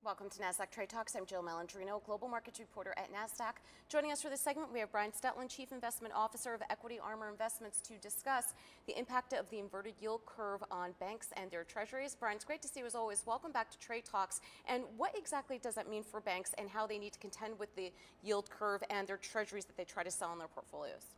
Welcome to Nasdaq Trade Talks. I'm Jill Malandrino, global markets reporter at Nasdaq. Joining us for this segment, we have Brian Stutland, Chief Investment Officer of Equity Armor Investments, to discuss the impact of the inverted yield curve on banks and their treasuries. Brian, it's great to see you as always. Welcome back to Trade Talks. And what exactly does that mean for banks and how they need to contend with the yield curve and their treasuries that they try to sell in their portfolios?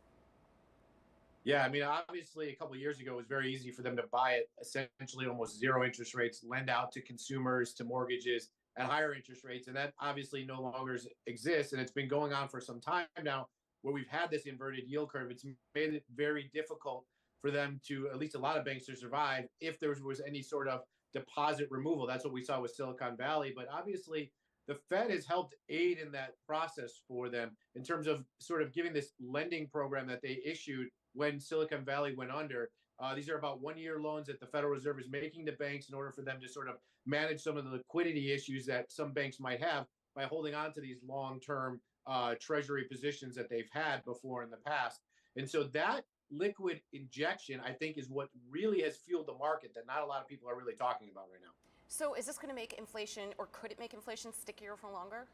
Yeah, I mean, obviously, a couple of years ago, it was very easy for them to buy it essentially almost zero interest rates, lend out to consumers, to mortgages at higher interest rates. And that obviously no longer exists. And it's been going on for some time now where we've had this inverted yield curve. It's made it very difficult for them to, at least a lot of banks, to survive if there was any sort of deposit removal. That's what we saw with Silicon Valley. But obviously, the Fed has helped aid in that process for them in terms of sort of giving this lending program that they issued when Silicon Valley went under. These are about 1 year loans that the Federal Reserve is making to banks in order for them to sort of manage some of the liquidity issues that some banks might have by holding on to these long-term treasury positions that they've had before in the past. And so that liquid injection, I think, is what really has fueled the market that not a lot of people are really talking about right now. So is this going to make inflation, or could it make inflation stickier for longer?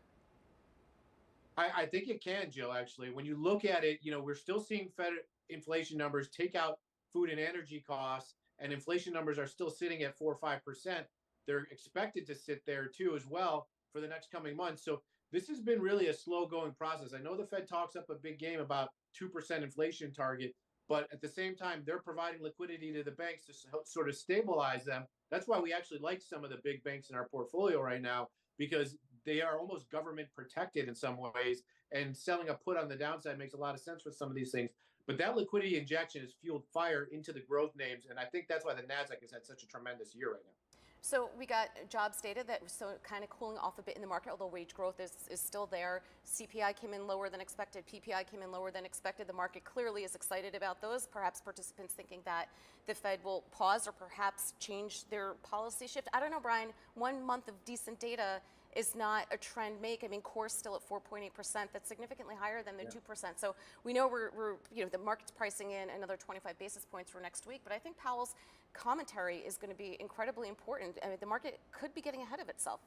I think it can, Jill, actually. When you look at it, we're still seeing Fed inflation numbers take out food and energy costs, and inflation numbers are still sitting at 4 or 5%. They're expected to sit there too as well for the next coming months. So this has been really a slow going process. I know the Fed talks up a big game about 2% inflation target, but at the same time, they're providing liquidity to the banks to sort of stabilize them. That's why we actually like some of the big banks in our portfolio right now, because they are almost government protected in some ways, and selling a put on the downside makes a lot of sense for some of these things. But that liquidity injection has fueled fire into the growth names, and I think that's why the Nasdaq has had such a tremendous year right now. So we got jobs data that was so kind of cooling off a bit in the market, although wage growth is still there. CPI came in lower than expected. PPI came in lower than expected. The market clearly is excited about those. Perhaps participants thinking that the Fed will pause or perhaps change their policy shift. I don't know, Brian. 1 month of decent data is not a trend make. I mean, core's still at 4.8%. That's significantly higher than the 2%. So we know we're the market's pricing in another 25 basis points for next week. But I think Powell's commentary is going to be incredibly important. I mean, the market could be getting ahead of itself.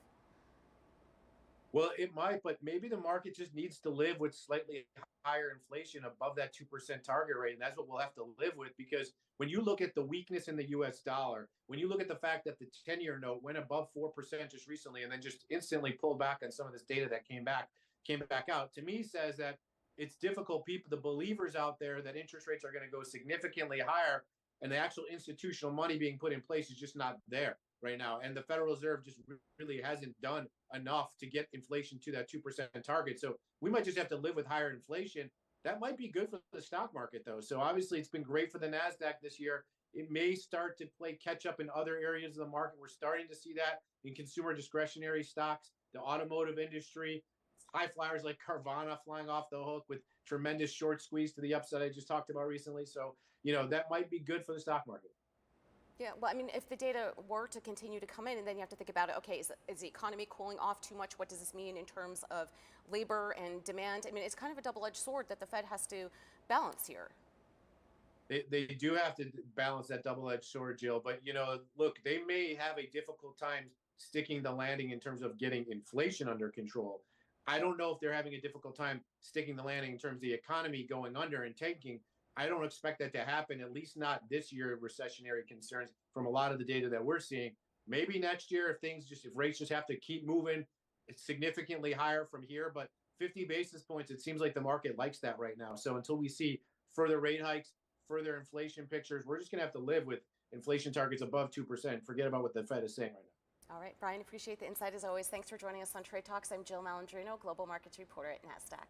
Well, it might, but maybe the market just needs to live with slightly higher inflation above that 2% target rate. And that's what we'll have to live with, because when you look at the weakness in the US dollar, when you look at the fact that the 10-year note went above 4% just recently and then just instantly pulled back on some of this data that came back out, to me says that it's difficult. People, the believers out there, that interest rates are going to go significantly higher, and the actual institutional money being put in place is just not there right now. And the Federal Reserve just really hasn't done enough to get inflation to that 2% target. So we might just have to live with higher inflation. That might be good for the stock market, though. So obviously, it's been great for the Nasdaq this year. It may start to play catch up in other areas of the market. We're starting to see that in consumer discretionary stocks, the automotive industry, high flyers like Carvana flying off the hook with tremendous short squeeze to the upside I just talked about recently. So, that might be good for the stock market. Yeah, well, I mean, if the data were to continue to come in, and then you have to think about it, okay, is the economy cooling off too much? What does this mean in terms of labor and demand? I mean, it's kind of a double-edged sword that the Fed has to balance here. They do have to balance that double-edged sword, Jill. But, look, they may have a difficult time sticking the landing in terms of getting inflation under control. I don't know if they're having a difficult time sticking the landing in terms of the economy going under and tanking. I don't expect that to happen, at least not this year, recessionary concerns from a lot of the data that we're seeing. Maybe next year, if rates just have to keep moving significantly higher from here. But 50 basis points, it seems like the market likes that right now. So until we see further rate hikes, further inflation pictures, we're just going to have to live with inflation targets above 2%. Forget about what the Fed is saying right now. All right, Brian, appreciate the insight as always. Thanks for joining us on Trade Talks. I'm Jill Malandrino, global markets reporter at Nasdaq.